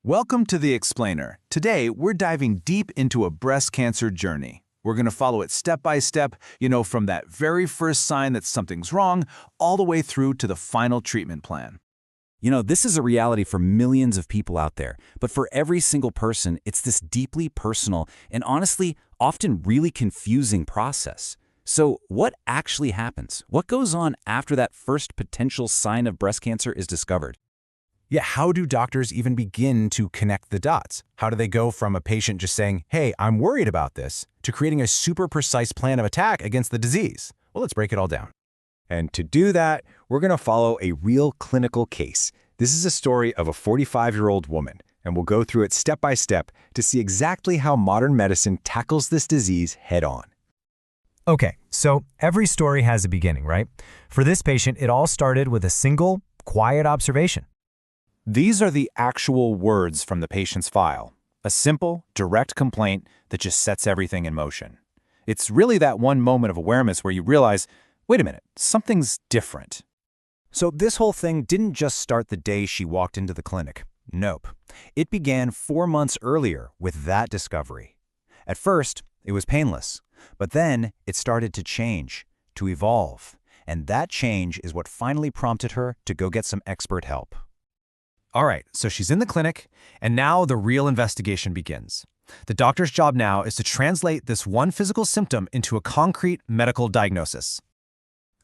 Welcome to The Explainer. Today, we're diving deep into a breast cancer journey. We're going to follow it step by step, from that very first sign that something's wrong, all the way through to the final treatment plan. This is a reality for millions of people out there, but for every single person, it's this deeply personal and honestly, often really confusing process. So what actually happens? What goes on after that first potential sign of breast cancer is discovered? Yeah, how do doctors even begin to connect the dots? How do they go from a patient just saying, hey, I'm worried about this, to creating a super precise plan of attack against the disease? Well, let's break it all down. And to do that, we're going to follow a real clinical case. This is a story of a 45-year-old woman, and we'll go through it step by step to see exactly how modern medicine tackles this disease head-on. Okay, so every story has a beginning, right? For this patient, it all started with a single, quiet observation. These are the actual words from the patient's file. A simple, direct complaint that just sets everything in motion. It's really that one moment of awareness where you realize, wait a minute, something's different. So this whole thing didn't just start the day she walked into the clinic. Nope. It began 4 months earlier with that discovery. At first, it was painless, but then it started to change, to evolve. And that change is what finally prompted her to go get some expert help. All right, so she's in the clinic, and now the real investigation begins. The doctor's job now is to translate this one physical symptom into a concrete medical diagnosis.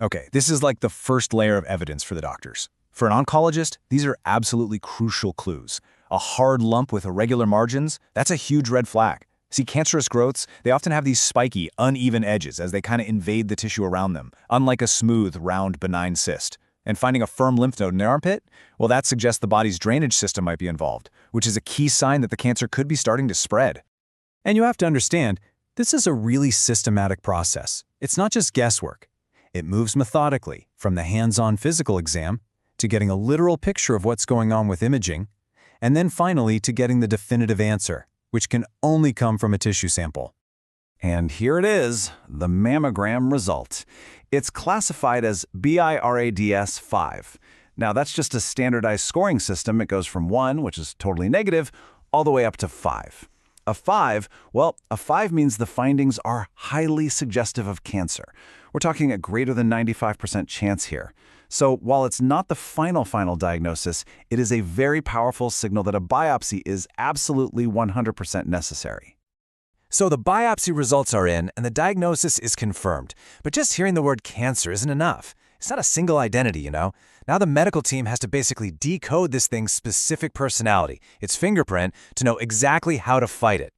Okay, this is like the first layer of evidence for the doctors. For an oncologist, these are absolutely crucial clues. A hard lump with irregular margins, that's a huge red flag. See, cancerous growths, they often have these spiky, uneven edges as they kind of invade the tissue around them, unlike a smooth, round, benign cyst. And finding a firm lymph node in the armpit? Well, that suggests the body's drainage system might be involved, which is a key sign that the cancer could be starting to spread. And you have to understand, this is a really systematic process. It's not just guesswork. It moves methodically from the hands-on physical exam to getting a literal picture of what's going on with imaging, and then finally to getting the definitive answer, which can only come from a tissue sample. And here it is, the mammogram result. It's classified as BIRADS 5. Now, that's just a standardized scoring system. It goes from 1, which is totally negative, all the way up to 5. A 5 means the findings are highly suggestive of cancer. We're talking a greater than 95% chance here. So while it's not the final diagnosis, it is a very powerful signal that a biopsy is absolutely 100% necessary. So the biopsy results are in and the diagnosis is confirmed. But just hearing the word cancer isn't enough. It's not a single identity, Now the medical team has to basically decode this thing's specific personality, its fingerprint, to know exactly how to fight it.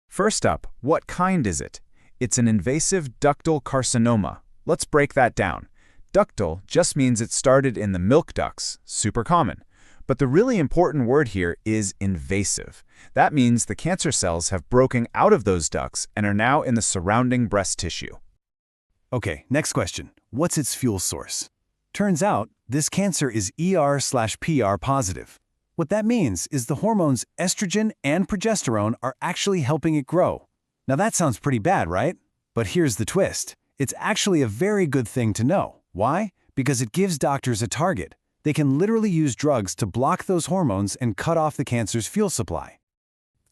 First up, what kind is it? It's an invasive ductal carcinoma. Let's break that down. Ductal just means it started in the milk ducts, super common. But the really important word here is invasive. That means the cancer cells have broken out of those ducts and are now in the surrounding breast tissue. Okay, next question. What's its fuel source? Turns out, this cancer is ER/PR positive. What that means is the hormones estrogen and progesterone are actually helping it grow. Now that sounds pretty bad, right? But here's the twist. It's actually a very good thing to know. Why? Because it gives doctors a target. They can literally use drugs to block those hormones and cut off the cancer's fuel supply.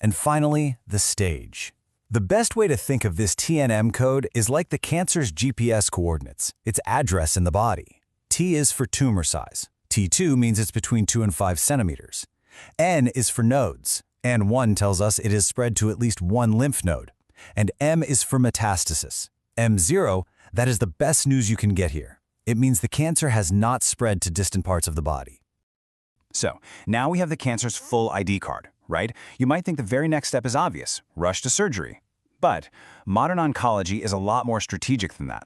And finally, the stage. The best way to think of this TNM code is like the cancer's GPS coordinates, its address in the body. T is for tumor size. T2 means it's between 2 and 5 centimeters. N is for nodes. N1 tells us it is spread to at least one lymph node. And M is for metastasis. M0, that is the best news you can get here. It means the cancer has not spread to distant parts of the body. So, now we have the cancer's full ID card, right? You might think the very next step is obvious, rush to surgery. But modern oncology is a lot more strategic than that.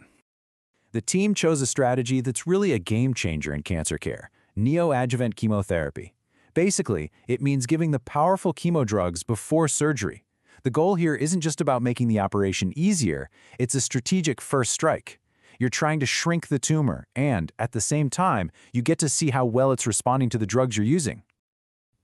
The team chose a strategy that's really a game changer in cancer care, neoadjuvant chemotherapy. Basically, it means giving the powerful chemo drugs before surgery. The goal here isn't just about making the operation easier, it's a strategic first strike. You're trying to shrink the tumor, and at the same time, you get to see how well it's responding to the drugs you're using.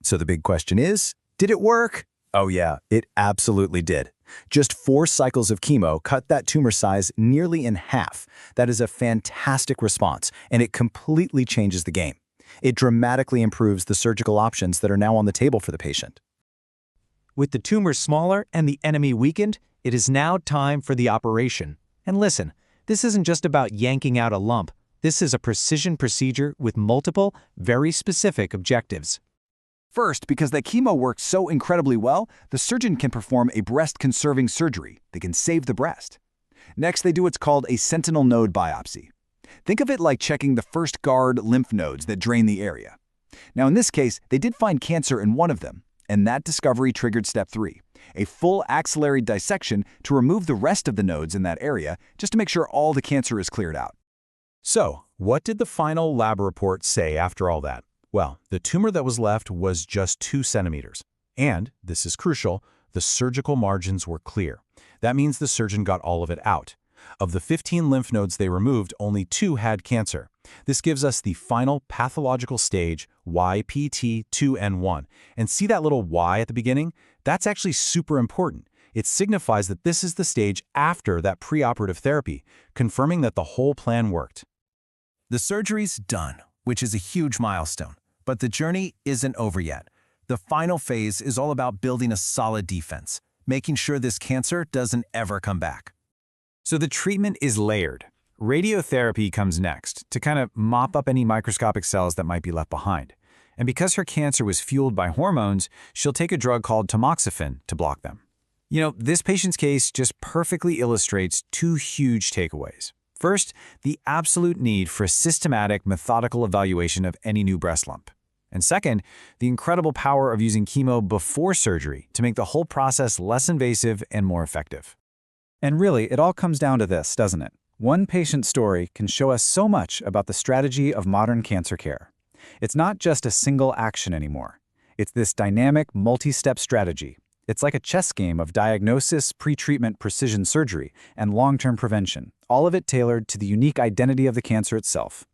So the big question is, did it work? Oh yeah, it absolutely did. Just 4 cycles of chemo cut that tumor size nearly in half. That is a fantastic response, and it completely changes the game. It dramatically improves the surgical options that are now on the table for the patient. With the tumor smaller and the enemy weakened, it is now time for the operation. And listen, this isn't just about yanking out a lump. This is a precision procedure with multiple, very specific objectives. First, because that chemo works so incredibly well, the surgeon can perform a breast-conserving surgery. They can save the breast. Next, they do what's called a sentinel node biopsy. Think of it like checking the first guard lymph nodes that drain the area. Now, in this case, they did find cancer in one of them, and that discovery triggered step 3, a full axillary dissection to remove the rest of the nodes in that area, just to make sure all the cancer is cleared out. So, what did the final lab report say after all that? Well, the tumor that was left was just 2 centimeters. And, this is crucial, the surgical margins were clear. That means the surgeon got all of it out. Of the 15 lymph nodes they removed, only 2 had cancer. This gives us the final pathological stage, YPT2N1. And see that little Y at the beginning? That's actually super important. It signifies that this is the stage after that preoperative therapy, confirming that the whole plan worked. The surgery's done, which is a huge milestone. But the journey isn't over yet. The final phase is all about building a solid defense, making sure this cancer doesn't ever come back. So the treatment is layered. Radiotherapy comes next to kind of mop up any microscopic cells that might be left behind. And because her cancer was fueled by hormones, she'll take a drug called tamoxifen to block them. You know, this patient's case just perfectly illustrates 2 huge takeaways. First, the absolute need for a systematic, methodical evaluation of any new breast lump. And second, the incredible power of using chemo before surgery to make the whole process less invasive and more effective. And really, it all comes down to this, doesn't it? One patient story can show us so much about the strategy of modern cancer care. It's not just a single action anymore. It's this dynamic, multi-step strategy. It's like a chess game of diagnosis, pre-treatment precision surgery, and long-term prevention, all of it tailored to the unique identity of the cancer itself.